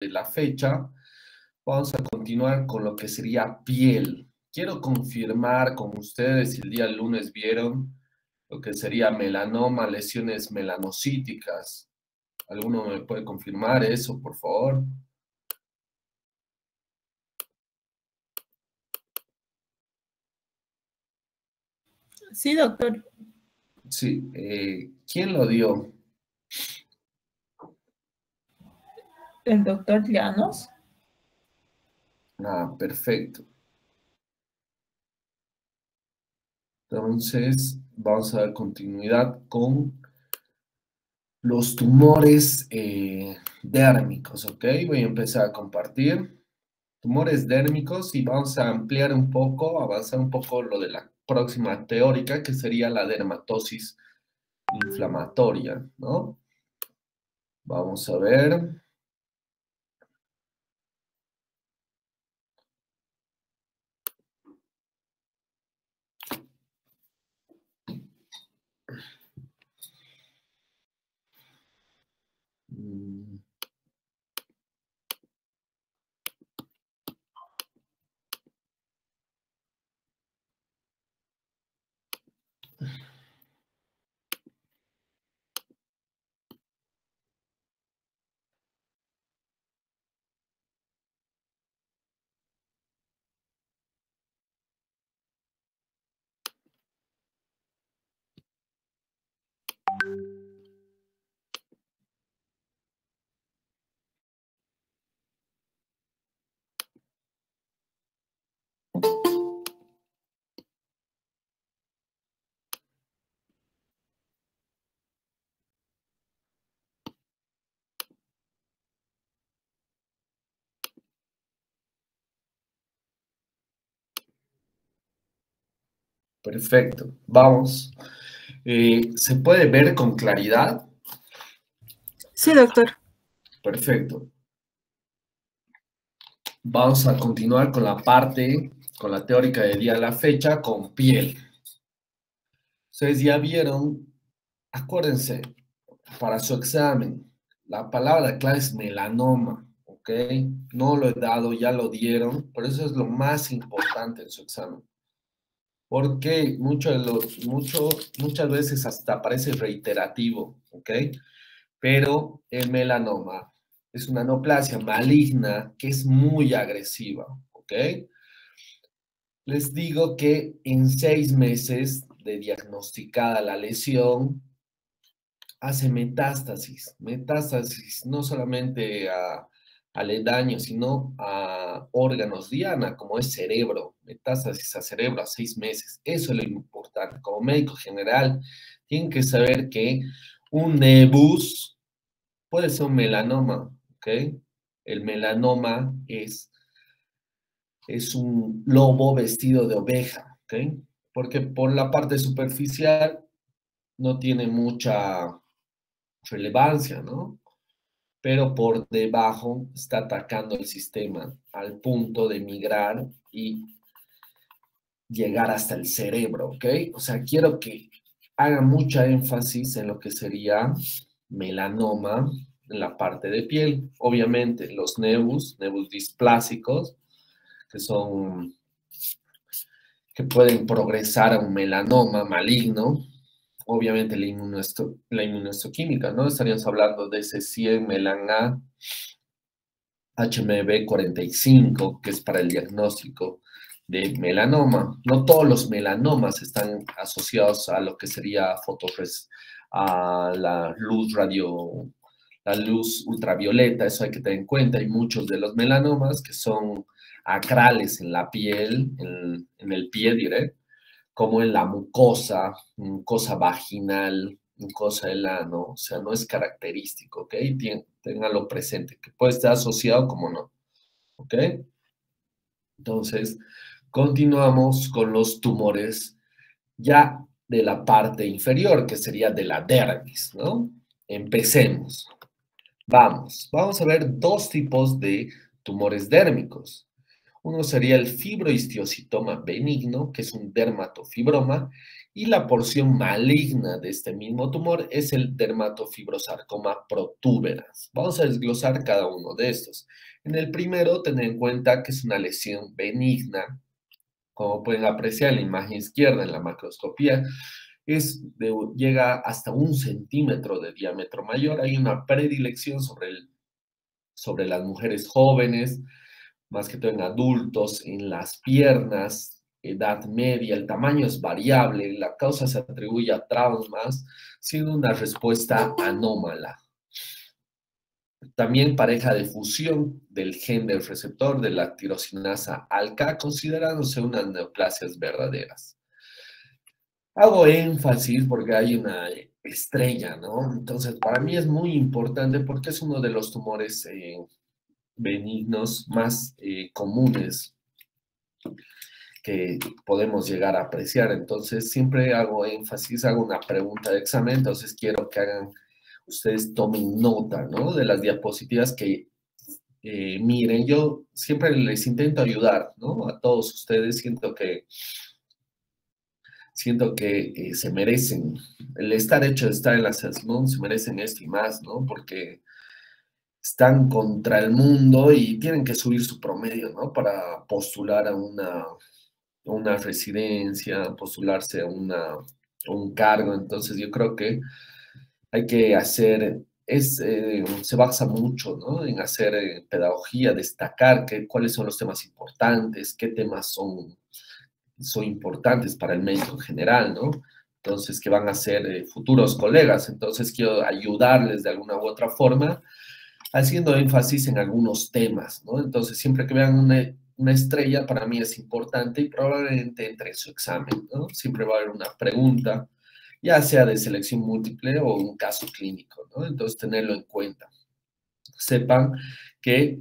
de la fecha, vamos a continuar con lo que sería piel. Quiero confirmar con ustedes si el día lunes vieron lo que sería melanoma, lesiones melanocíticas. ¿Alguno me puede confirmar eso, por favor? Sí, doctor. Sí. ¿Quién lo dio? El doctor Llanos. Ah, perfecto. Entonces, vamos a dar continuidad con los tumores dérmicos, ¿ok? Voy a empezar a compartir tumores dérmicos y vamos a ampliar un poco, avanzar un poco lo de la próxima teórica, que sería la dermatosis inflamatoria, ¿no? Vamos a ver. Perfecto. Vamos. ¿Se puede ver con claridad? Sí, doctor. Perfecto. Vamos a continuar con la parte, con la teórica de día de la fecha, con piel. Ustedes ya vieron, acuérdense, para su examen, la palabra clave es melanoma, ¿ok? No lo he dado, ya lo dieron, pero eso es lo más importante en su examen. Porque muchas veces hasta parece reiterativo, ¿ok? Pero el melanoma es una neoplasia maligna que es muy agresiva, ¿ok? Les digo que en 6 meses de diagnosticada la lesión, hace metástasis. Metástasis no solamente a aledaños, sino a órganos diana, como es cerebro. Metástasis a cerebro a 6 meses. Eso es lo importante. Como médico general, tienen que saber que un nebus puede ser un melanoma, ¿ok? El melanoma es un lobo vestido de oveja, ¿ok? Porque por la parte superficial no tiene mucha relevancia, ¿no? Pero por debajo está atacando el sistema al punto de migrar y llegar hasta el cerebro, ¿ok? O sea, quiero que haga mucha énfasis en lo que sería melanoma en la parte de piel. Obviamente, los nebus displásicos, que pueden progresar a un melanoma maligno. Obviamente la inmunohistoquímica, ¿no? Estaríamos hablando de ese 100 melan A HMB45, que es para el diagnóstico de melanoma. No todos los melanomas están asociados a lo que sería a la luz ultravioleta, eso hay que tener en cuenta. Hay muchos de los melanomas que son acrales en la piel, en el pie, diré, como en la mucosa vaginal, mucosa del ano, o sea, no es característico, ¿ok? Ténganlo presente, que puede estar asociado como no, ¿ok? Entonces, continuamos con los tumores ya de la parte inferior, que sería de la dermis, ¿no? Empecemos. Vamos a ver 2 tipos de tumores dérmicos. Uno sería el fibrohistiocitoma benigno, que es un dermatofibroma, Y la porción maligna de este mismo tumor es el dermatofibrosarcoma protuberans. Vamos a desglosar cada uno de estos. En el primero, tener en cuenta que es una lesión benigna. Como pueden apreciar en la imagen izquierda en la macroscopía, llega hasta 1 centímetro de diámetro mayor. Hay una predilección sobre las mujeres jóvenes, más que todo en adultos, en las piernas, edad media. El tamaño es variable, la causa se atribuye a traumas, siendo una respuesta anómala. También pareja de fusión del gen del receptor de la tirosinasa alca, considerándose unas neoplasias verdaderas. Hago énfasis porque hay una estrella, ¿no? Entonces, para mí es muy importante porque es uno de los tumores benignos más comunes que podemos llegar a apreciar. Entonces, siempre hago énfasis, hago una pregunta de examen, entonces quiero que ustedes tomen nota, ¿no? De las diapositivas que miren. Yo siempre les intento ayudar, ¿no? A todos ustedes, siento que se merecen, el hecho de estar en la SESMUN, se merecen esto y más, ¿no? Porque están contra el mundo y tienen que subir su promedio, ¿no? Para postular a una residencia, postularse a un cargo. Entonces yo creo que hay que hacer, se basa mucho, ¿no? En hacer pedagogía, destacar cuáles son los temas importantes, qué temas son importantes para el médico en general, ¿no? Entonces, que van a ser futuros colegas. Entonces, quiero ayudarles de alguna u otra forma, haciendo énfasis en algunos temas, ¿no? Entonces, siempre que vean una estrella, para mí es importante y probablemente entre en su examen, ¿no? Siempre va a haber una pregunta, ya sea de selección múltiple o un caso clínico, ¿no? Entonces, tenerlo en cuenta. Sepan que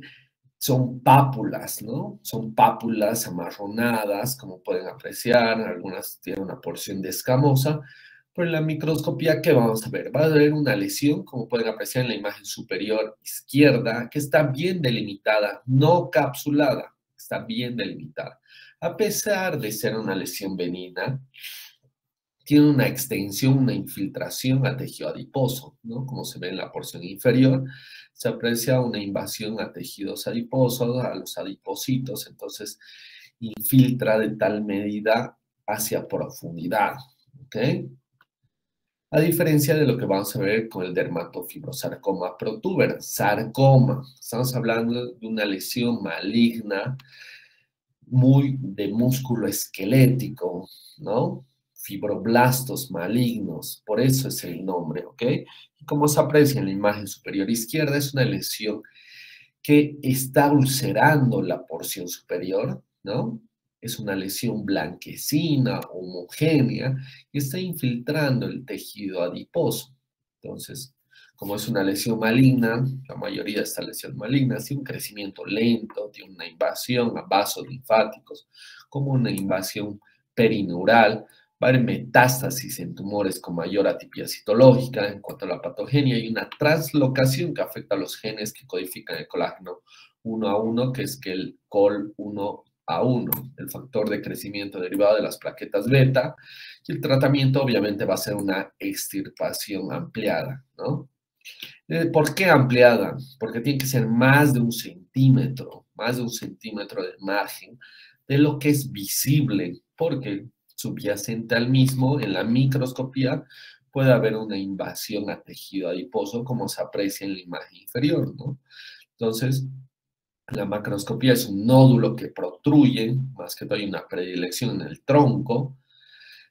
son pápulas, ¿no? Son pápulas amarronadas, como pueden apreciar, algunas tienen una porción de escamosa, pero en la microscopía, ¿qué vamos a ver? Va a haber una lesión, como pueden apreciar en la imagen superior izquierda, que está bien delimitada, no capsulada, está bien delimitada. A pesar de ser una lesión benigna, tiene una extensión, una infiltración a tejido adiposo, ¿no? Como se ve en la porción inferior, se aprecia una invasión a tejidos adiposos, a los adipocitos, entonces infiltra de tal medida hacia profundidad, ¿ok? A diferencia de lo que vamos a ver con el dermatofibrosarcoma protuberans, sarcoma, estamos hablando de una lesión maligna muy de músculo esquelético, ¿no? Fibroblastos malignos, por eso es el nombre, ¿ok? Y como se aprecia en la imagen superior izquierda, es una lesión que está ulcerando la porción superior, ¿no? Es una lesión blanquecina, homogénea, y está infiltrando el tejido adiposo. Entonces, como es una lesión maligna, la mayoría de estas lesiones malignas tiene un crecimiento lento, tiene una invasión a vasos linfáticos, como una invasión perineural, va a haber metástasis en tumores con mayor atipia citológica. En cuanto a la patogenia, hay una translocación que afecta a los genes que codifican el colágeno 1A1, que es que el COL1A1, el factor de crecimiento derivado de las plaquetas beta, y el tratamiento obviamente va a ser una extirpación ampliada, ¿no? ¿Por qué ampliada? Porque tiene que ser más de 1 centímetro, más de 1 centímetro de margen de lo que es visible, porque subyacente al mismo, en la microscopía, puede haber una invasión a tejido adiposo, como se aprecia en la imagen inferior, ¿no? Entonces, la macroscopía es un nódulo que protruye, más que todo hay una predilección en el tronco.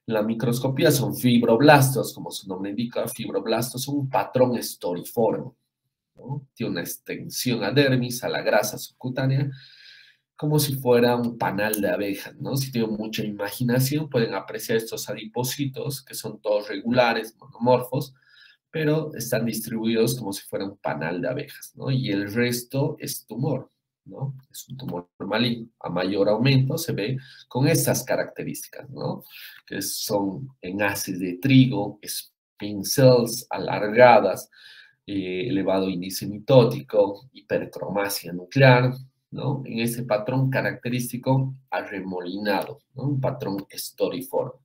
La microscopía son fibroblastos, como su nombre indica, fibroblastos son un patrón estoriforme, ¿no? Tiene una extensión a dermis, a la grasa subcutánea, como si fuera un panal de abejas, ¿no? Si tienen mucha imaginación, pueden apreciar estos adipocitos, que son todos regulares, monomorfos, pero están distribuidos como si fuera un panal de abejas, ¿no? Y el resto es tumor, ¿no? Es un tumor maligno. A mayor aumento se ve con estas características, ¿no? Que son enlaces de trigo, spin cells alargadas, elevado índice mitótico, hipercromasia nuclear, ¿no? En ese patrón característico arremolinado, ¿no? Un patrón estoriforme.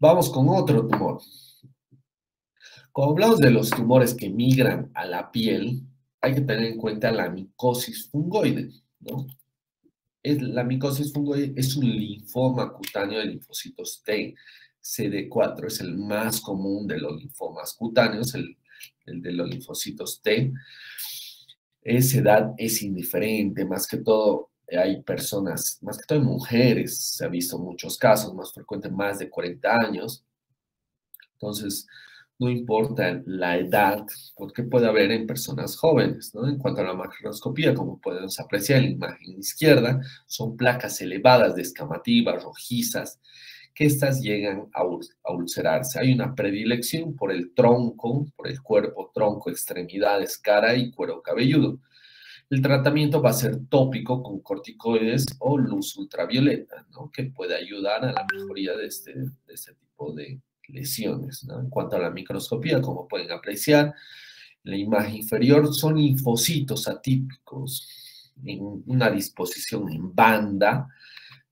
Vamos con otro tumor. Cuando hablamos de los tumores que migran a la piel, hay que tener en cuenta la micosis fungoide, ¿no? La micosis fungoide es un linfoma cutáneo de linfocitos T. CD4 es el más común de los linfomas cutáneos, el de los linfocitos T. Esa edad es indiferente, más que todo hay personas, más que todo mujeres, se ha visto muchos casos, más frecuente más de 40 años. Entonces, no importa la edad, porque puede haber en personas jóvenes, ¿no? En cuanto a la macroscopía, como podemos apreciar en la imagen izquierda, son placas elevadas descamativas, rojizas, que estas llegan a ulcerarse. Hay una predilección por el tronco, por el cuerpo, tronco, extremidades, cara y cuero cabelludo. El tratamiento va a ser tópico con corticoides o luz ultravioleta, ¿no? Que puede ayudar a la mejoría de este tipo de lesiones, ¿no? En cuanto a la microscopía, como pueden apreciar, en la imagen inferior son linfocitos atípicos en una disposición en banda,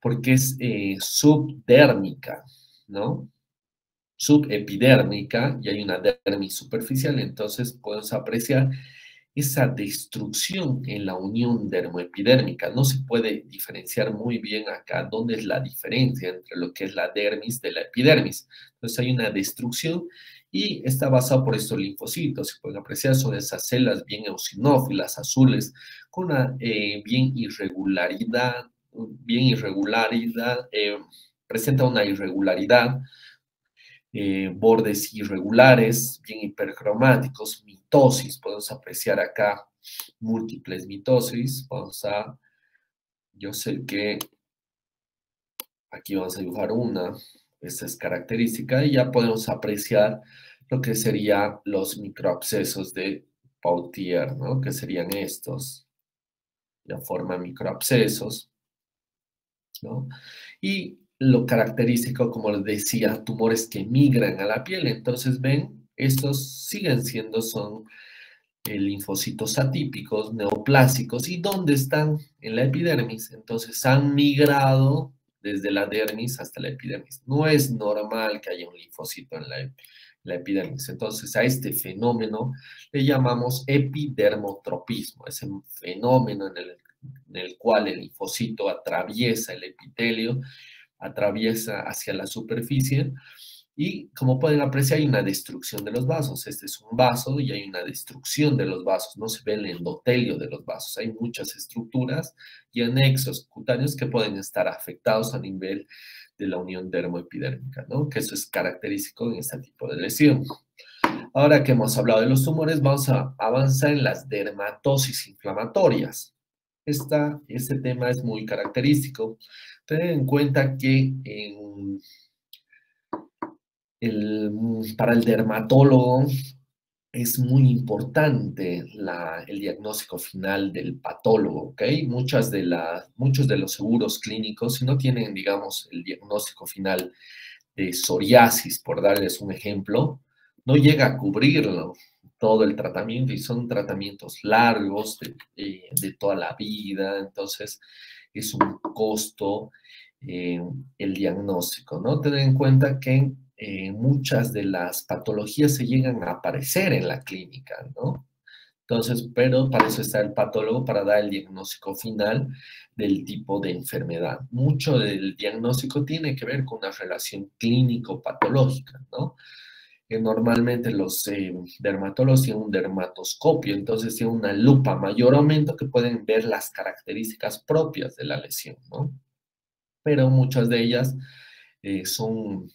porque es subdérmica, ¿no? Subepidérmica y hay una dermis superficial, entonces podemos apreciar esa destrucción en la unión dermoepidérmica. No se puede diferenciar muy bien acá dónde es la diferencia entre lo que es la dermis de la epidermis. Entonces hay una destrucción y está basado por estos linfocitos. Se pueden apreciar, son esas células bien eosinófilas, azules, con una presenta una irregularidad, bordes irregulares, bien hipercromáticos, mitosis, podemos apreciar acá múltiples mitosis, yo sé que aquí vamos a dibujar una, esta es característica, y ya podemos apreciar lo que serían los microabscesos de Pautier, ¿no? Que serían estos, ya forman microabscesos, ¿no? Y lo característico, como les decía, tumores que migran a la piel. Entonces, ven, estos siguen siendo, son linfocitos atípicos, neoplásicos. ¿Y dónde están? En la epidermis. Entonces, han migrado desde la dermis hasta la epidermis. No es normal que haya un linfocito en la epidermis. Entonces, a este fenómeno le llamamos epidermotropismo. Es un fenómeno en el cual el linfocito atraviesa el epitelio, atraviesa hacia la superficie y como pueden apreciar hay una destrucción de los vasos. Este es un vaso y hay una destrucción de los vasos. No se ve el endotelio de los vasos. Hay muchas estructuras y anexos cutáneos que pueden estar afectados a nivel de la unión dermoepidérmica, ¿no? Que eso es característico en este tipo de lesión. Ahora que hemos hablado de los tumores, vamos a avanzar en las dermatosis inflamatorias. Este tema es muy característico. Ten en cuenta que para el dermatólogo es muy importante el diagnóstico final del patólogo, ¿ok? Muchos de los seguros clínicos, si no tienen, digamos, el diagnóstico final de psoriasis, por darles un ejemplo, no llega a cubrirlo todo el tratamiento y son tratamientos largos de toda la vida, entonces es un costo el diagnóstico, ¿no? Tener en cuenta que muchas de las patologías se llegan a aparecer en la clínica, ¿no? Entonces, pero para eso está el patólogo, para dar el diagnóstico final del tipo de enfermedad. Mucho del diagnóstico tiene que ver con una relación clínico-patológica, ¿no? Normalmente los dermatólogos tienen un dermatoscopio, entonces tienen una lupa mayor aumento que pueden ver las características propias de la lesión, ¿no? Pero muchas de ellas son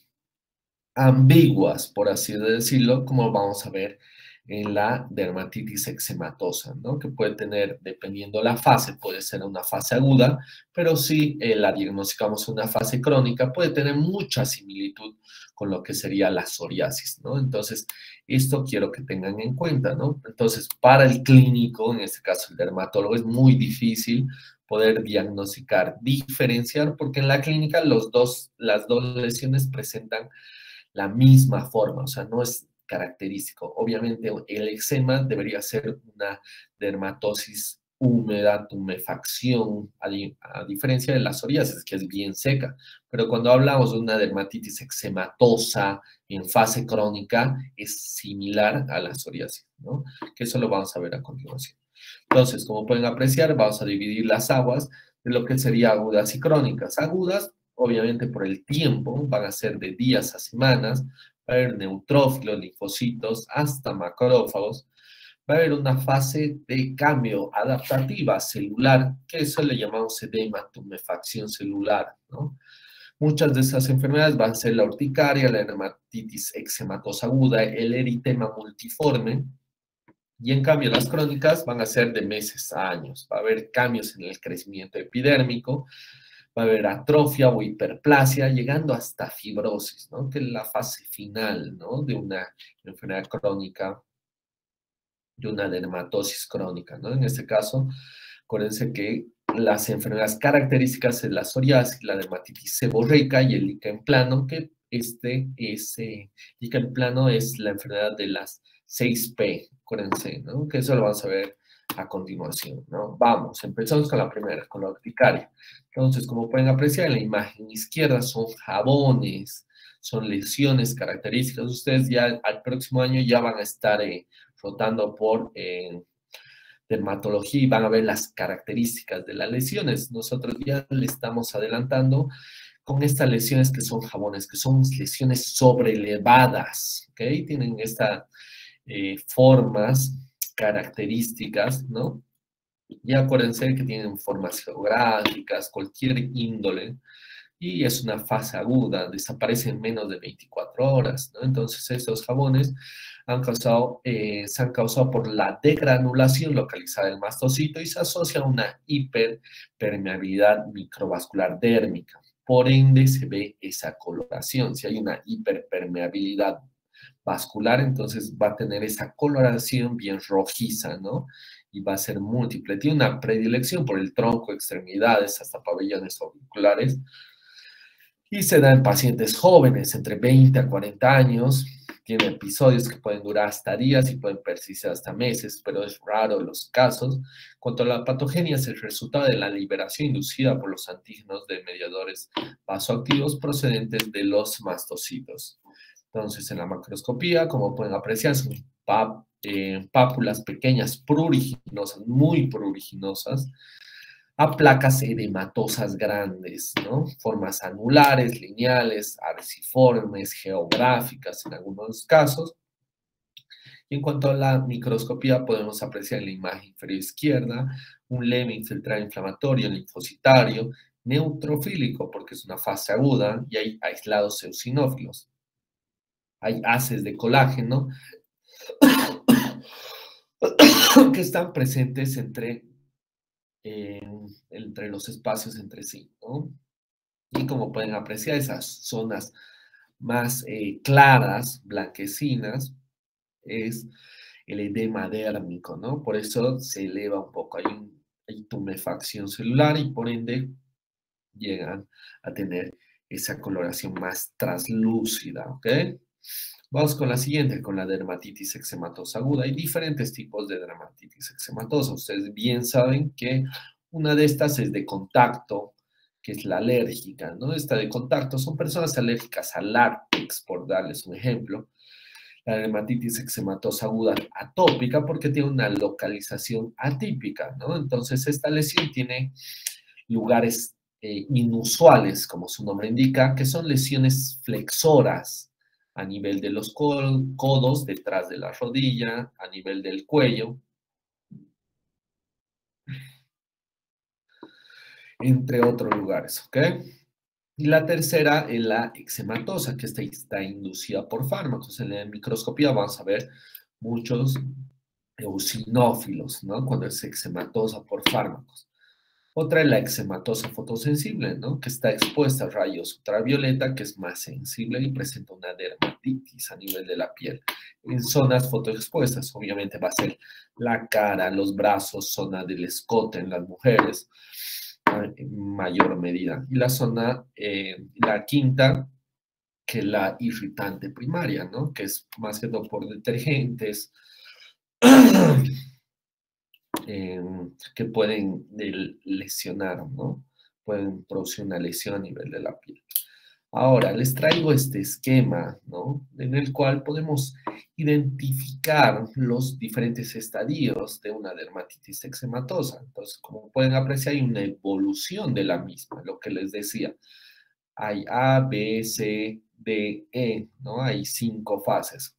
ambiguas, por así decirlo, como vamos a ver en la dermatitis eczematosa, ¿no? Que puede tener, dependiendo la fase, puede ser una fase aguda, pero si la diagnosticamos en una fase crónica, puede tener mucha similitud con lo que sería la psoriasis, ¿no? Entonces, esto quiero que tengan en cuenta, ¿no? Entonces, para el clínico, en este caso el dermatólogo, es muy difícil poder diagnosticar, diferenciar, porque en la clínica las dos lesiones presentan la misma forma, o sea, no es característico. Obviamente el eczema debería ser una dermatosis húmeda, tumefacción, a diferencia de la psoriasis, que es bien seca. Pero cuando hablamos de una dermatitis eczematosa en fase crónica, es similar a la psoriasis, ¿no? Que eso lo vamos a ver a continuación. Entonces, como pueden apreciar, vamos a dividir las aguas de lo que sería agudas y crónicas. Agudas, obviamente por el tiempo, van a ser de días a semanas, va a haber neutrófilos, linfocitos, hasta macrófagos. Va a haber una fase de cambio adaptativa celular, que eso le llamamos edema, tumefacción celular, ¿no? Muchas de esas enfermedades van a ser la urticaria, la dermatitis eczematosa aguda, el eritema multiforme, y en cambio las crónicas van a ser de meses a años. Va a haber cambios en el crecimiento epidérmico, va a haber atrofia o hiperplasia, llegando hasta fibrosis, ¿no? Que es la fase final, ¿no? De una enfermedad crónica, de una dermatosis crónica, ¿no? En este caso, acuérdense que las enfermedades características es la psoriasis, la dermatitis seborreica y el líquen plano, que líquen plano es la enfermedad de las 6P, acuérdense, ¿no? Que eso lo vamos a ver a continuación, ¿no? Vamos, empezamos con la primera, con la urticaria. Entonces, como pueden apreciar en la imagen izquierda, son jabones, son lesiones características. Ustedes ya al próximo año ya van a estar rotando por dermatología y van a ver las características de las lesiones. Nosotros ya le estamos adelantando con estas lesiones que son jabones, que son lesiones sobrelevadas, ¿ok? Tienen estas formas características, ¿no? Y acuérdense que tienen formas geográficas, cualquier índole, y es una fase aguda, desaparece en menos de 24 horas, ¿no? Entonces, estos jabones se han causado por la degranulación localizada del mastocito y se asocia a una hiperpermeabilidad microvascular dérmica. Por ende, se ve esa coloración. Si hay una hiperpermeabilidad vascular, entonces va a tener esa coloración bien rojiza, ¿no? Y va a ser múltiple. Tiene una predilección por el tronco, extremidades, hasta pabellones auriculares. Y se da en pacientes jóvenes, entre 20 a 40 años. Tiene episodios que pueden durar hasta días y pueden persistir hasta meses, pero es raro en los casos. Cuanto a la patogenia, es el resultado de la liberación inducida por los antígenos de mediadores vasoactivos procedentes de los mastocitos. Entonces, en la macroscopía, como pueden apreciar, son pápulas pequeñas pruriginosas, muy pruriginosas, a placas edematosas grandes, ¿no? Formas anulares, lineales, arciformes, geográficas en algunos casos. Y en cuanto a la microscopía, podemos apreciar en la imagen inferior izquierda un leve infiltrado inflamatorio, linfocitario, neutrofílico, porque es una fase aguda, y hay aislados eosinófilos. Hay haces de colágeno que están presentes entre los espacios entre sí, ¿no? Y como pueden apreciar, esas zonas más claras, blanquecinas, es el edema dérmico, ¿no? Por eso se eleva un poco, hay tumefacción celular y por ende llegan a tener esa coloración más translúcida, ¿ok? Vamos con la siguiente, con la dermatitis eczematosa aguda. Hay diferentes tipos de dermatitis eczematosa. Ustedes bien saben que una de estas es de contacto, que es la alérgica, ¿no? Esta de contacto son personas alérgicas al látex, por darles un ejemplo. La dermatitis eczematosa aguda atópica porque tiene una localización atípica, ¿no? Entonces, esta lesión tiene lugares inusuales, como su nombre indica, que son lesiones flexoras a nivel de los codos, detrás de la rodilla, a nivel del cuello, entre otros lugares, ¿ok? Y la tercera es la eczematosa, que está inducida por fármacos. En la microscopía vamos a ver muchos eosinófilos, ¿no? Cuando es eczematosa por fármacos. Otra es la eczematosa fotosensible, ¿no? Que está expuesta a rayos ultravioleta, que es más sensible y presenta una dermatitis a nivel de la piel. En zonas fotoexpuestas, obviamente va a ser la cara, los brazos, zona del escote en las mujeres, en mayor medida. Y la zona, la quinta, que es la irritante primaria, ¿no? Que es más que todo por detergentes, que pueden lesionar, ¿no? Pueden producir una lesión a nivel de la piel. Ahora, les traigo este esquema, ¿no? En el cual podemos identificar los diferentes estadios de una dermatitis eczematosa. Entonces, como pueden apreciar, hay una evolución de la misma, lo que les decía. Hay A, B, C, D, E, ¿no? Hay 5 fases.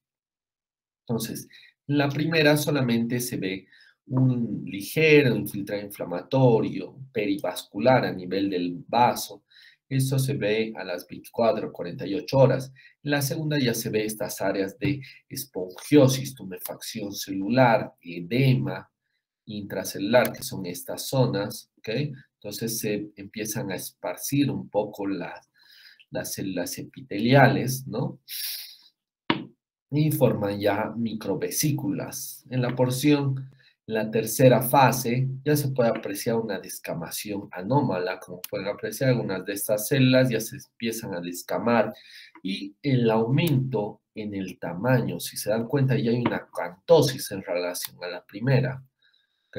Entonces, en la primera solamente se ve un ligero infiltrado inflamatorio perivascular a nivel del vaso. Esto se ve a las 24 o 48 horas. En la segunda ya se ve estas áreas de esponjiosis, tumefacción celular, edema intracelular, que son estas zonas, ¿ok? Entonces se empiezan a esparcir un poco las células epiteliales, ¿no? Y forman ya microvesículas. En la tercera fase, ya se puede apreciar una descamación anómala, como pueden apreciar, algunas de estas células ya se empiezan a descamar y el aumento en el tamaño, si se dan cuenta, ya hay una cantosis en relación a la primera, ¿ok?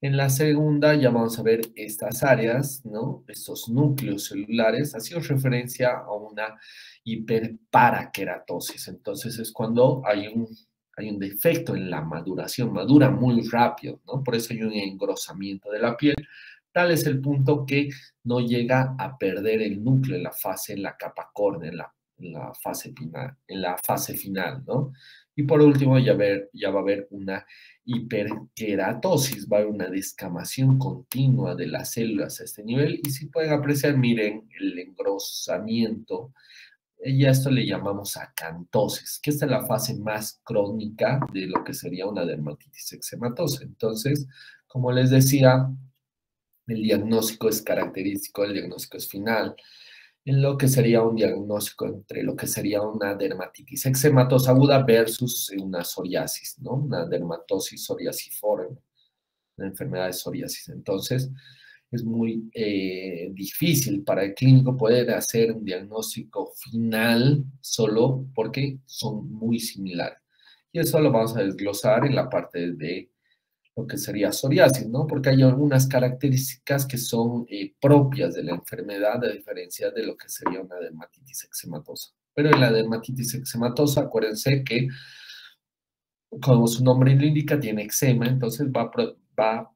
En la segunda ya vamos a ver estas áreas, ¿no? Estos núcleos celulares, haciendo referencia a una hiperparaqueratosis. Entonces es cuando hay un defecto en la maduración, madura muy rápido, ¿no? Por eso hay un engrosamiento de la piel. Tal es el punto que no llega a perder el núcleo en la capa córnea, en la fase final, ¿no? Y por último ya va a haber una hiperkeratosis, va a haber una descamación continua de las células a este nivel y si pueden apreciar, miren el engrosamiento y a esto le llamamos acantosis, que esta es la fase más crónica de lo que sería una dermatitis eczematosa. Entonces, como les decía, el diagnóstico es característico, el diagnóstico es final, en lo que sería un diagnóstico entre lo que sería una dermatitis eczematosa aguda versus una psoriasis, ¿no? Una dermatosis psoriasiforme, una enfermedad de psoriasis. Entonces, es muy difícil para el clínico poder hacer un diagnóstico final solo porque son muy similares. Y eso lo vamos a desglosar en la parte de lo que sería psoriasis, ¿no? Porque hay algunas características que son propias de la enfermedad, a diferencia de lo que sería una dermatitis eczematosa. Pero en la dermatitis eczematosa, acuérdense que, como su nombre lo indica, tiene eczema, entonces va a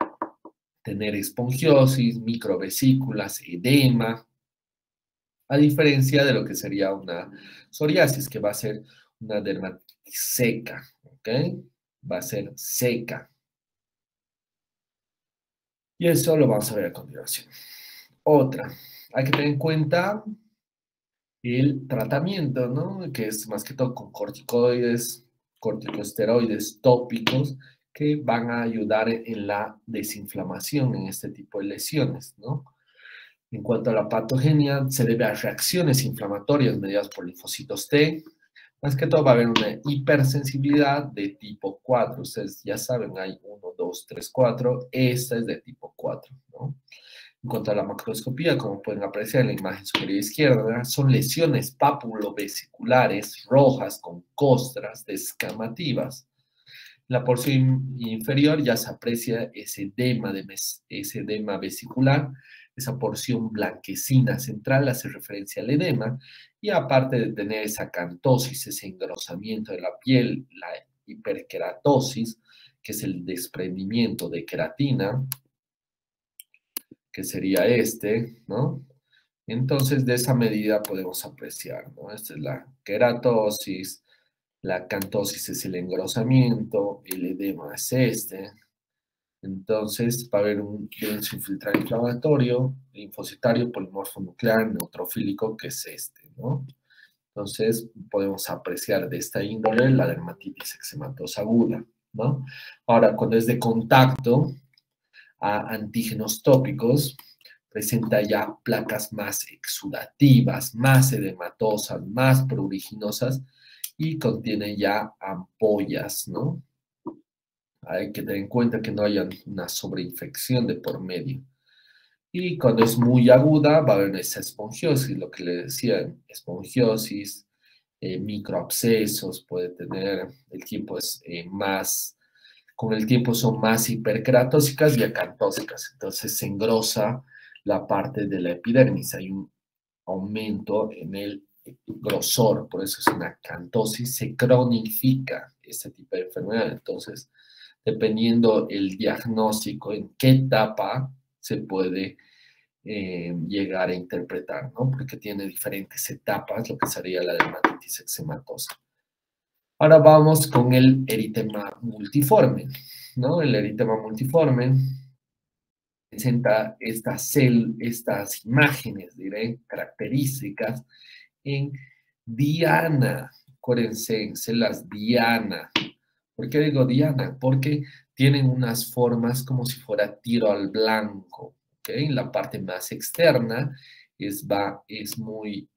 tener esponjiosis, microvesículas, edema, a diferencia de lo que sería una psoriasis, que va a ser una dermatitis seca, ¿ok? Va a ser seca. Y eso lo vamos a ver a continuación. Otra, hay que tener en cuenta el tratamiento, ¿no? Que es más que todo con corticoides, corticosteroides tópicos que van a ayudar en la desinflamación en este tipo de lesiones, ¿no? En cuanto a la patogenia, se debe a reacciones inflamatorias mediadas por linfocitos T. Más que todo va a haber una hipersensibilidad de tipo 4. Ustedes ya saben, hay 1, 2, 3, 4. Esta es de tipo 4, ¿no? En cuanto a la macroscopía, como pueden apreciar en la imagen superior izquierda, ¿verdad? Son lesiones papulovesiculares rojas con costras descamativas. En la porción inferior ya se aprecia ese edema vesicular, esa porción blanquecina central hace referencia al edema, y aparte de tener esa cantosis, ese engrosamiento de la piel, la hiperkeratosis, que es el desprendimiento de queratina, que sería este, ¿no? Entonces, de esa medida podemos apreciar, ¿no? Esta es la queratosis, la cantosis es el engrosamiento, el edema es este. Entonces, va a haber un denso infiltrado inflamatorio, linfocitario, polimorfo nuclear, neutrofílico, que es este, ¿no? Entonces, podemos apreciar de esta índole la dermatitis eczematosa aguda, ¿no? Ahora, cuando es de contacto a antígenos tópicos, presenta ya placas más exudativas, más edematosas, más pruriginosas y contiene ya ampollas, ¿no? Hay que tener en cuenta que no haya una sobreinfección de por medio. Y cuando es muy aguda, va a haber esa esponjiosis, lo que le decía, esponjiosis, microabscesos, puede tener, el tiempo es más con el tiempo son más hiperqueratóxicas y acantóxicas. Entonces se engrosa la parte de la epidermis. Hay un aumento en el grosor, por eso es una acantosis. Se cronifica este tipo de enfermedad. Entonces, dependiendo el diagnóstico, en qué etapa se puede llegar a interpretar, ¿no? Porque tiene diferentes etapas, lo que sería la dermatitis eczematosa. Ahora vamos con el eritema multiforme, ¿no? El eritema multiforme presenta estas imágenes, diré, características en diana. Acuérdense, en células diana. ¿Por qué digo diana? Porque tienen unas formas como si fuera tiro al blanco, ¿ok? La parte más externa es muy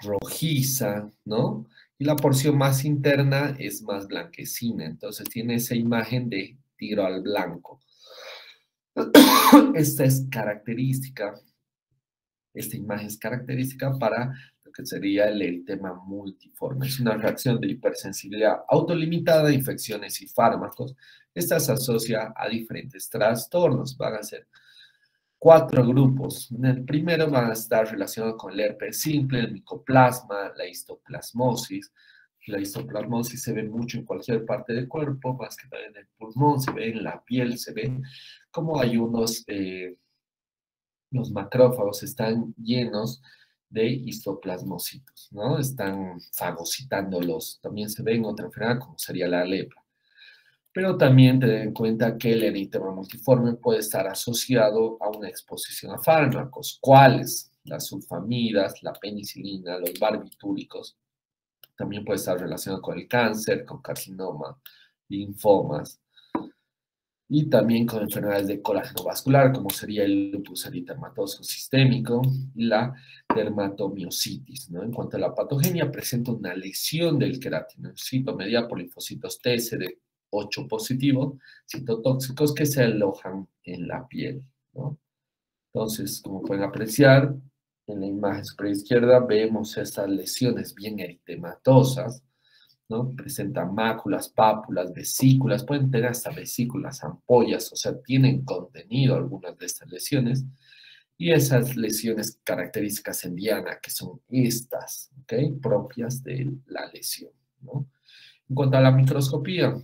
rojiza, ¿no? Y la porción más interna es más blanquecina, entonces tiene esa imagen de tiro al blanco. Esta es característica, esta imagen es característica para lo que sería el eritema multiforme. Es una reacción de hipersensibilidad autolimitada a infecciones y fármacos. Esta se asocia a diferentes trastornos. Van a ser 4 grupos. En el primero van a estar relacionados con el herpes simple, el micoplasma, la histoplasmosis. La histoplasmosis se ve mucho en cualquier parte del cuerpo, más que también en el pulmón, se ve en la piel, se ve como hay los macrófagos están llenos de histoplasmocitos, ¿no? Están fagocitándolos. También se ve en otra enfermedad como sería la lepra. Pero también tener en cuenta que el eritema multiforme puede estar asociado a una exposición a fármacos. ¿Cuáles? Las sulfamidas, la penicilina, los barbitúricos. También puede estar relacionado con el cáncer, con carcinoma, linfomas y también con enfermedades de colágeno vascular, como sería el lupus eritematoso sistémico y la dermatomiositis, ¿no? En cuanto a la patogenia, presenta una lesión del queratinocito mediada por linfocitos T, CD8 positivos, citotóxicos que se alojan en la piel, ¿no? Entonces, como pueden apreciar, en la imagen superior izquierda vemos estas lesiones bien eritematosas, ¿no? Presentan máculas, pápulas, vesículas, pueden tener hasta vesículas, ampollas, o sea, tienen contenido algunas de estas lesiones. Y esas lesiones características en diana, que son estas, ¿ok? Propias de la lesión, ¿no? En cuanto a la microscopía,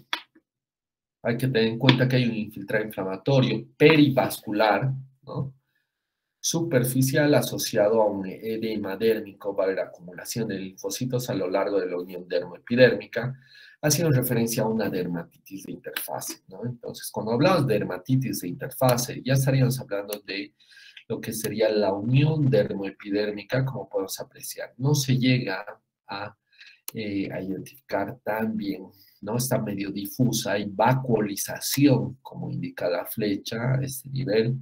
hay que tener en cuenta que hay un infiltrado inflamatorio perivascular, ¿no? Superficial asociado a un edema dérmico, va a haber acumulación de linfocitos a lo largo de la unión dermoepidérmica, haciendo referencia a una dermatitis de interfase, ¿no? Entonces, cuando hablamos de dermatitis de interfase, ya estaríamos hablando de lo que sería la unión dermoepidérmica, como podemos apreciar. No se llega a identificar tan bien, ¿no? Está medio difusa, hay vacuolización, como indica la flecha a este nivel,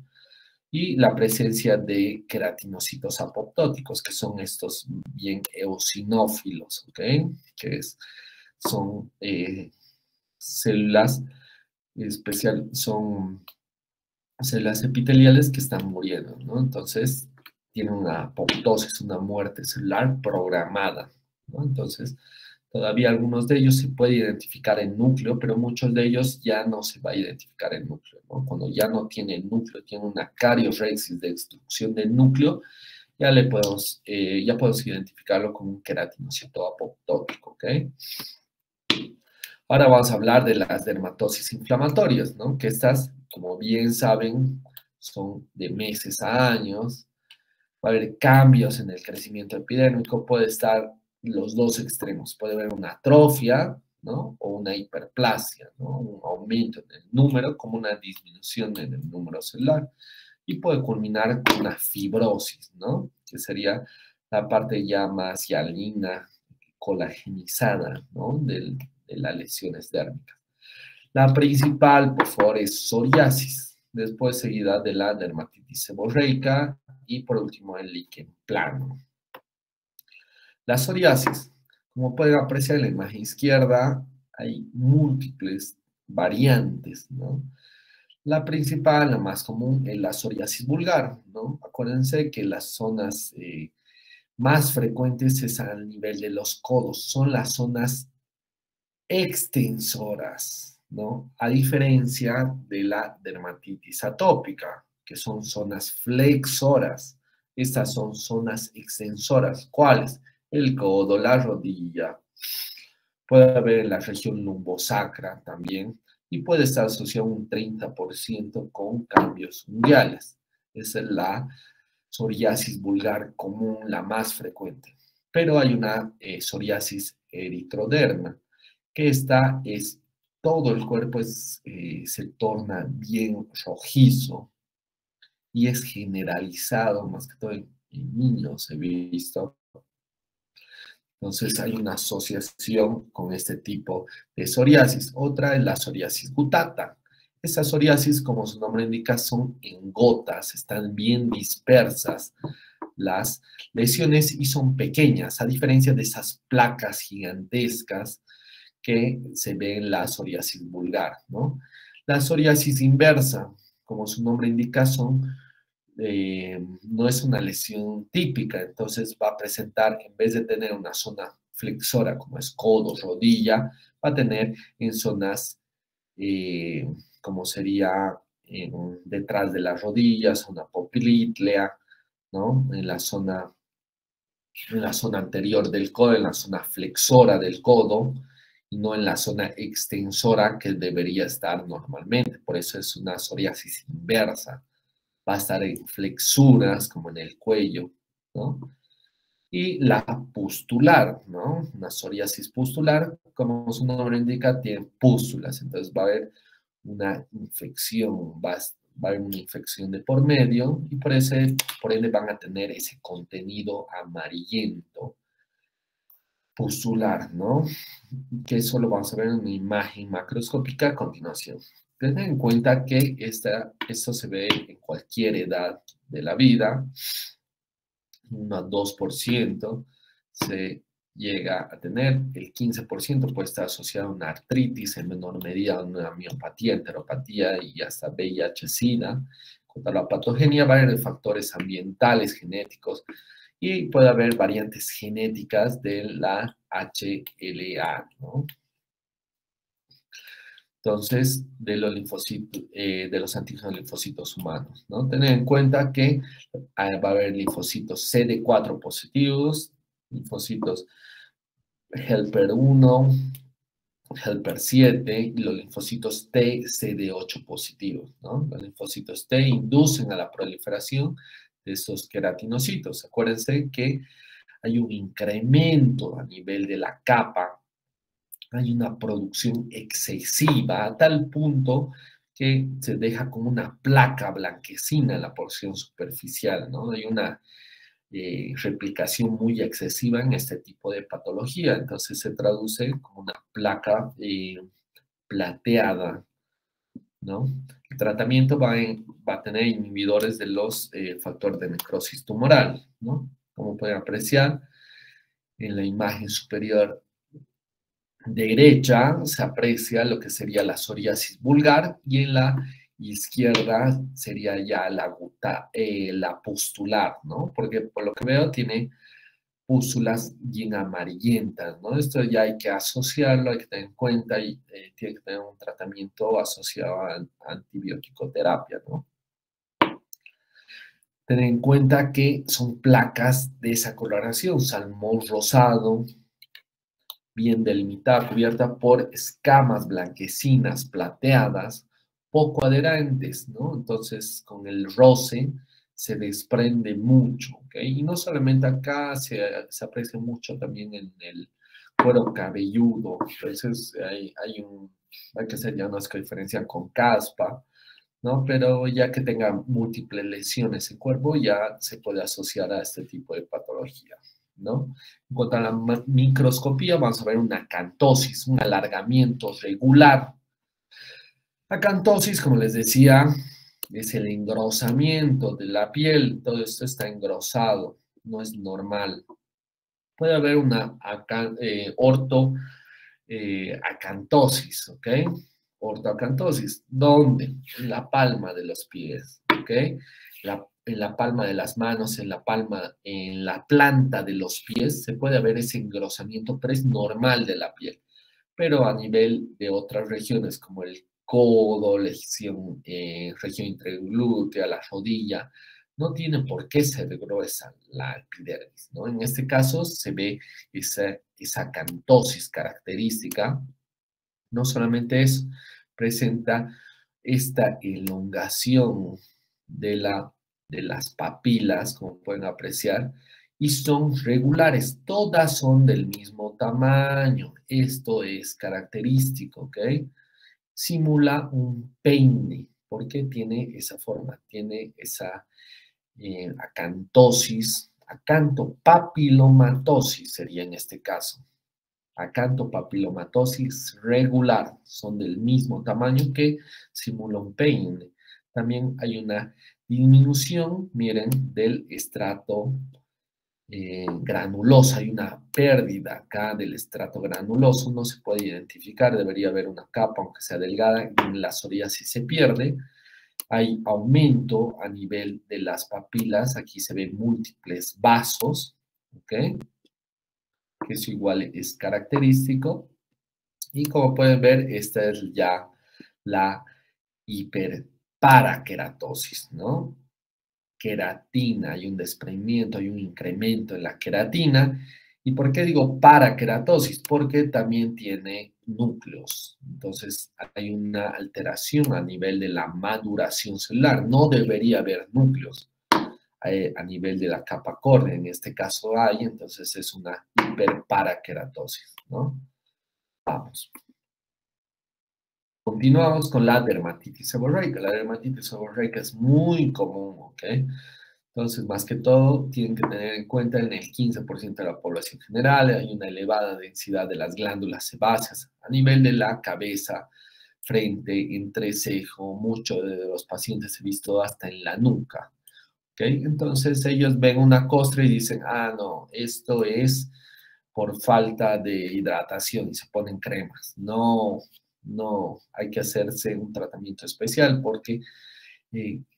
y la presencia de queratinocitos apoptóticos, que son estos bien eosinófilos, ¿ok? Son células son células epiteliales que están muriendo, ¿no? Entonces, tienen una apoptosis, una muerte celular programada, ¿no? Entonces, todavía algunos de ellos se puede identificar en núcleo, pero muchos de ellos ya no se va a identificar en núcleo, ¿no? Cuando ya no tiene núcleo, tiene una cariorexis de destrucción del núcleo, ya podemos identificarlo como un queratinocito apoptótico, ¿ok? Ahora vamos a hablar de las dermatosis inflamatorias, ¿no? Que estas, como bien saben, son de meses a años. Va a haber cambios en el crecimiento epidérmico, puede estar los dos extremos. Puede haber una atrofia, ¿no? O una hiperplasia, ¿no? Un aumento en el número, como una disminución en el número celular. Y puede culminar con una fibrosis, ¿no? Que sería la parte ya más hialina, colagenizada, ¿no? De las lesiones dérmicas. La principal, por favor, es psoriasis, después seguida de la dermatitis seborreica y por último el líquen plano. La psoriasis, como pueden apreciar en la imagen izquierda, hay múltiples variantes, ¿no? La principal, la más común, es la psoriasis vulgar, ¿no? Acuérdense que las zonas más frecuentes es al nivel de los codos, son las zonas extensoras, ¿no? A diferencia de la dermatitis atópica, que son zonas flexoras. Estas son zonas extensoras. ¿Cuáles? El codo, la rodilla. Puede haber en la región lumbosacra también y puede estar asociado un 30% con cambios mundiales. Esa es la psoriasis vulgar común, la más frecuente. Pero hay una psoriasis eritroderma, que esta es todo el cuerpo se torna bien rojizo y es generalizado, más que todo en niños he visto. Entonces hay una asociación con este tipo de psoriasis. Otra es la psoriasis gutata. Esta psoriasis, como su nombre indica, son en gotas, están bien dispersas las lesiones y son pequeñas, a diferencia de esas placas gigantescas que se ve en la psoriasis vulgar, ¿no? La psoriasis inversa, como su nombre indica, no es una lesión típica, entonces va a presentar, en vez de tener una zona flexora como es codo, rodilla, va a tener en zonas como sería detrás de las rodillas, zona poplitea, ¿no? En la zona anterior del codo, en la zona flexora del codo, y no en la zona extensora que debería estar normalmente. Por eso es una psoriasis inversa. Va a estar en flexuras, como en el cuello, ¿no? Y la pustular, ¿no? Una psoriasis pustular, como su nombre indica, tiene pústulas. Entonces va a haber una infección, va a haber una infección de por medio y por ende van a tener ese contenido amarillento pustular, ¿no? Que eso lo vamos a ver en una imagen macroscópica a continuación. Ten en cuenta que esto se ve en cualquier edad de la vida, 1 a 2% se llega a tener, el 15% puede estar asociado a una artritis, en menor medida a una miopatía, enteropatía y hasta VIH-Sida. Contra la patogenia va a haber factores ambientales, genéticos, y puede haber variantes genéticas de la HLA, ¿no? Entonces, de los linfocitos, de los antígenos linfocitos humanos, ¿no? Tener en cuenta que va a haber linfocitos CD4 positivos, linfocitos helper 1, helper 7 y los linfocitos T CD8 positivos, ¿no? Los linfocitos T inducen a la proliferación de estos queratinocitos. Acuérdense que hay un incremento a nivel de la capa, hay una producción excesiva a tal punto que se deja como una placa blanquecina en la porción superficial, ¿no? Hay una replicación muy excesiva en este tipo de patología, entonces se traduce como una placa plateada, ¿no? El tratamiento va a tener inhibidores de los factores de necrosis tumoral, ¿no? Como pueden apreciar en la imagen superior derecha se aprecia lo que sería la psoriasis vulgar y en la izquierda sería ya la pustular, ¿no? Porque por lo que veo tiene pústulas bien amarillentas, ¿no? Esto ya hay que asociarlo, hay que tener en cuenta y tiene que tener un tratamiento asociado a antibiótico terapia, ¿no? Tener en cuenta que son placas de esa coloración, salmón rosado, bien delimitada, cubierta por escamas blanquecinas, plateadas, poco adherentes, ¿no? Entonces, con el roce se desprende mucho, ¿ok? Y no solamente acá, se aprecia mucho también en el cuero cabelludo. Entonces, hay que hacer ya unas que diferencian con caspa, ¿no? Pero ya que tenga múltiples lesiones en cuerpo, ya se puede asociar a este tipo de patología, ¿no? En cuanto a la microscopía, vamos a ver una acantosis, un alargamiento regular. Acantosis, como les decía, es el engrosamiento de la piel. Todo esto está engrosado, no es normal. Puede haber una acantosis, ¿ok? Ortoacantosis, ¿dónde? En la palma de los pies, ¿ok? En la palma de las manos, en la planta de los pies, se puede ver ese engrosamiento, pero es normal de la piel. pero a nivel de otras regiones como el codo, región interglútea, la rodilla, no tiene por qué ser gruesa la epidermis, ¿no? En este caso se ve esa acantosis característica. No solamente eso, presenta esta elongación de las papilas, como pueden apreciar, y son regulares, todas son del mismo tamaño. Esto es característico, ¿ok? Simula un peine, porque tiene esa forma, tiene esa acantosis, acantopapilomatosis sería en este caso. Acantopapilomatosis regular, son del mismo tamaño que simula un peine. También hay una disminución, miren, del estrato granuloso. Hay una pérdida acá del estrato granuloso, no se puede identificar, debería haber una capa, aunque sea delgada, en la psoriasis se pierde. Hay aumento a nivel de las papilas, aquí se ven múltiples vasos, ¿ok? Que eso igual es característico. Y como pueden ver, esta es ya la hiperparaqueratosis, ¿no? Queratina, hay un desprendimiento, hay un incremento en la queratina. ¿Y por qué digo paraqueratosis? Porque también tiene núcleos. Entonces hay una alteración a nivel de la maduración celular. No debería haber núcleos a nivel de la capa córnea. En este caso hay, entonces es una hiperparaqueratosis, ¿no? Vamos. Continuamos con la dermatitis seborreica. La dermatitis seborreica es muy común, ¿ok? Entonces, más que todo, tienen que tener en cuenta en el 15% de la población general hay una elevada densidad de las glándulas sebáceas a nivel de la cabeza, frente, entrecejo, muchos de los pacientes he visto hasta en la nuca, ¿ok? Entonces, ellos ven una costra y dicen, ah, no, esto es por falta de hidratación y se ponen cremas. No, no, hay que hacerse un tratamiento especial porque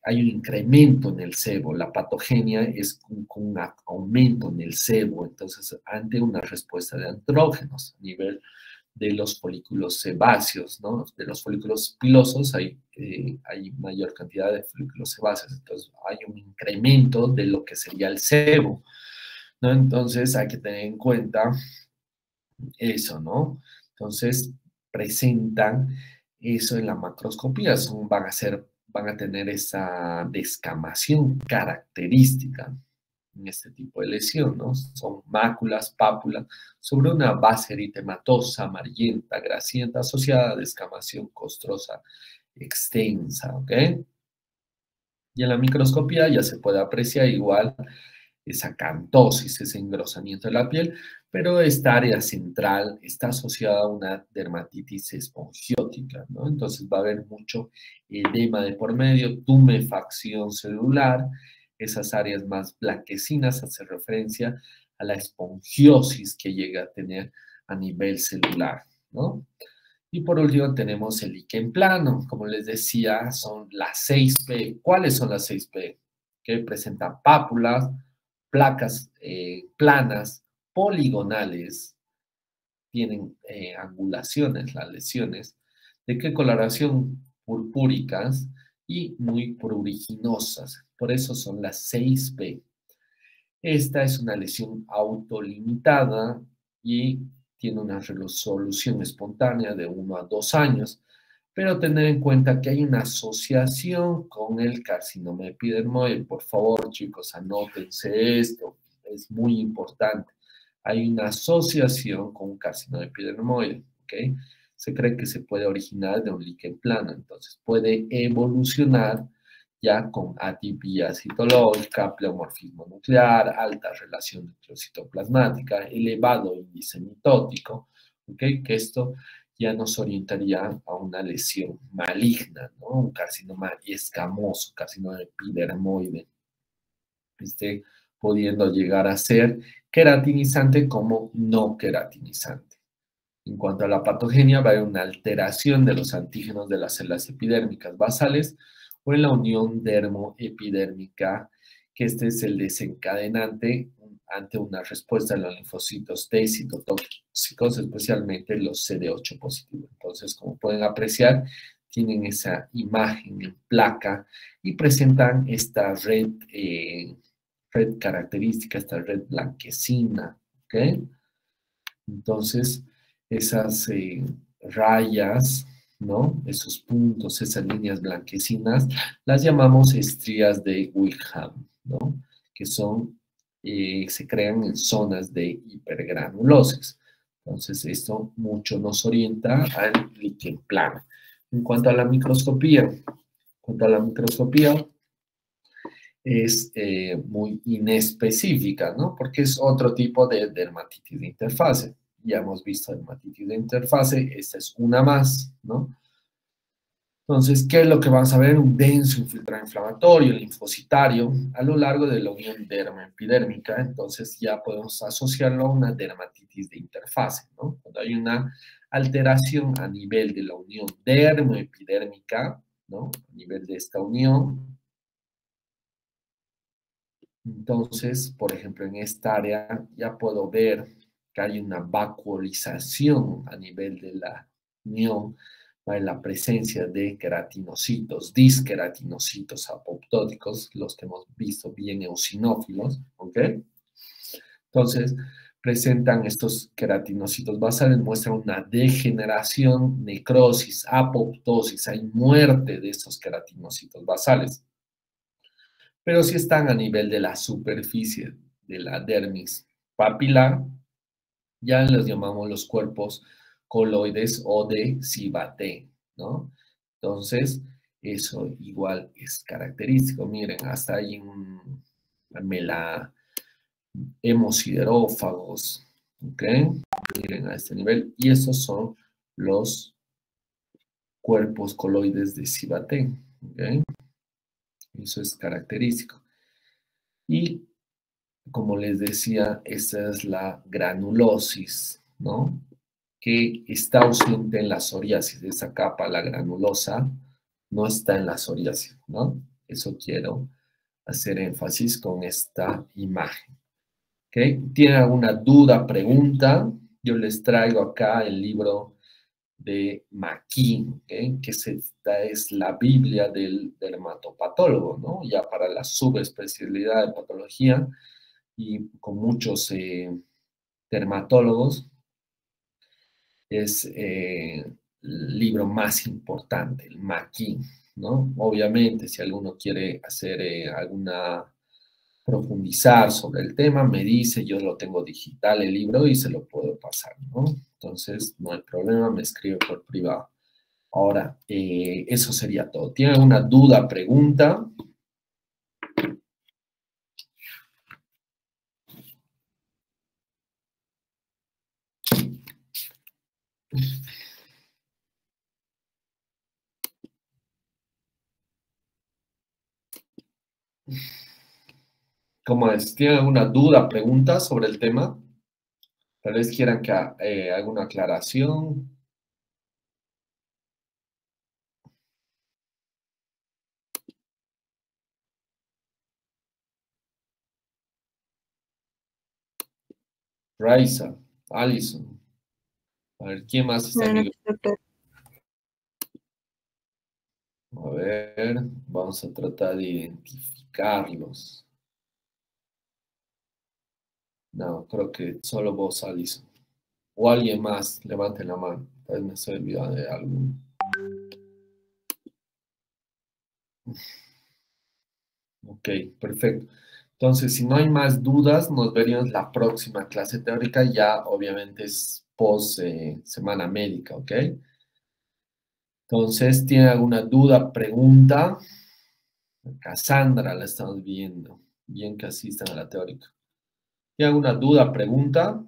hay un incremento en el sebo. La patogenia es con un aumento en el sebo, entonces ante una respuesta de andrógenos a nivel de los folículos sebáceos, ¿no? De los folículos pilosos hay mayor cantidad de folículos sebáceos, entonces hay un incremento de lo que sería el sebo, ¿no? Entonces hay que tener en cuenta eso, ¿no? Entonces presentan eso en la macroscopía, van a tener esa descamación característica en este tipo de lesión, ¿no? Son máculas, pápulas, sobre una base eritematosa, amarillenta, grasienta, asociada a descamación costrosa extensa, ¿ok? Y en la microscopía ya se puede apreciar igual esa cantosis, ese engrosamiento de la piel, pero esta área central está asociada a una dermatitis espongiótica, ¿no? Entonces va a haber mucho edema de por medio, tumefacción celular, esas áreas más blanquecinas hace referencia a la espongiosis que llega a tener a nivel celular, ¿no? Y por último tenemos el líquen plano, como les decía, son las 6P. ¿Cuáles son las 6P? Que presentan pápulas, placas planas, poligonales, tienen angulaciones, las lesiones, de qué coloración purpúricas y muy pruriginosas. Por eso son las 6P. Esta es una lesión autolimitada y tiene una resolución espontánea de 1 a 2 años, pero tener en cuenta que hay una asociación con el carcinoma epidermoide. Por favor, chicos, anótense esto, es muy importante. Hay una asociación con un carcinoma epidermoide, ¿ok? Se cree que se puede originar de un líquen plano, entonces puede evolucionar ya con atipia citológica, pleomorfismo nuclear, alta relación nucleocitoplasmática, elevado índice mitótico, ¿ok? Que esto ya nos orientaría a una lesión maligna, ¿no? Un carcinoma escamoso, carcinoma epidermoide, pudiendo llegar a ser queratinizante como no queratinizante. En cuanto a la patogenia, va a haber una alteración de los antígenos de las células epidérmicas basales o en la unión dermoepidérmica, que este es el desencadenante, un ante una respuesta de los linfocitos T citotóxicos, especialmente los CD8 positivos. Entonces, como pueden apreciar, tienen esa imagen en placa y presentan esta red característica, esta red blanquecina, ¿ok? Entonces, esas rayas, ¿no? Esos puntos, esas líneas blanquecinas, las llamamos estrías de Wickham, ¿no? Que son, se crean en zonas de hipergranulosis. Entonces, esto mucho nos orienta al líquen plano. En cuanto a la microscopía, es muy inespecífica, ¿no? Porque es otro tipo de dermatitis de interfase. Ya hemos visto dermatitis de interfase, esta es una más, ¿no? Entonces, ¿qué es lo que vamos a ver? Un denso infiltrado inflamatorio, linfocitario, a lo largo de la unión dermoepidérmica. Entonces, ya podemos asociarlo a una dermatitis de interfase, ¿no? Cuando hay una alteración a nivel de la unión dermoepidérmica, ¿no? A nivel de esta unión. Entonces, por ejemplo, en esta área ya puedo ver que hay una vacuolización a nivel de la unión, ¿vale? La presencia de queratinocitos, disqueratinocitos apoptóticos, los que hemos visto bien eosinófilos, ¿ok? Entonces, presentan estos queratinocitos basales, muestran una degeneración, necrosis, apoptosis, hay muerte de estos queratinocitos basales. Pero si están a nivel de la superficie de la dermis papilar, ya los llamamos los cuerpos coloides o de Cibaté, ¿no? Entonces, eso igual es característico. Miren, hasta hay un hemosiderófagos, ¿ok? Miren a este nivel. Y esos son los cuerpos coloides de Cibaté, ¿ok? Eso es característico. Y como les decía, esa es la granulosis, ¿no? Que está ausente en la psoriasis. Esa capa, la granulosa, no está en la psoriasis, ¿no? Eso quiero hacer énfasis con esta imagen. ¿Ok? ¿Tienen alguna duda, pregunta? Yo les traigo acá el libro de McKee, ¿okay? Que esta es la Biblia del dermatopatólogo, ¿no? Ya para la subespecialidad de patología y con muchos dermatólogos, es el libro más importante, el McKee, ¿no? Obviamente, si alguno quiere hacer profundizar sobre el tema, me dice, yo lo tengo digital el libro y se lo puedo pasar, ¿no? Entonces, no hay problema, me escribe por privado. Ahora, eso sería todo. ¿Tiene alguna duda, pregunta? ¿Cómo es? ¿Tienen alguna duda, pregunta sobre el tema? Tal vez quieran que haga aclaración. Raisa, Alison. A ver, ¿quién más está en Buenas mi noches, grupo? doctor. A ver, vamos a tratar de identificarlos. No, creo que solo vos, Alison. O alguien más, levanten la mano. Tal vez me estoy olvidando de alguno. Ok, perfecto. Entonces, si no hay más dudas, nos veríamos la próxima clase teórica. Ya, obviamente, es post semana médica, ¿ok? Entonces, ¿tiene alguna duda, pregunta? Cassandra la estamos viendo. Bien que asistan a la teórica. ¿Tiene alguna duda, pregunta?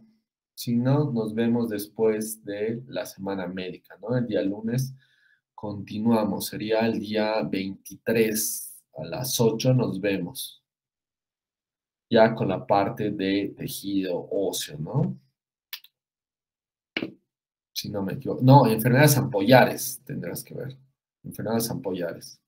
Si no, nos vemos después de la semana médica, ¿no? El día lunes continuamos. Sería el día 23 a las 8 nos vemos. Ya con la parte de tejido óseo, ¿no? Si no me equivoco. No, enfermedades ampollares tendrás que ver. Enfermedades ampollares.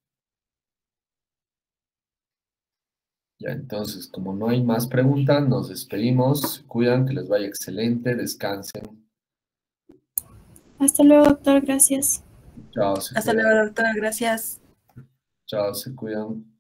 Ya, entonces, como no hay más preguntas, nos despedimos. Se cuidan, que les vaya excelente, descansen. Hasta luego, doctor. Gracias. Chao, se Hasta cuidan. luego, doctor. Gracias. Chao, se cuidan.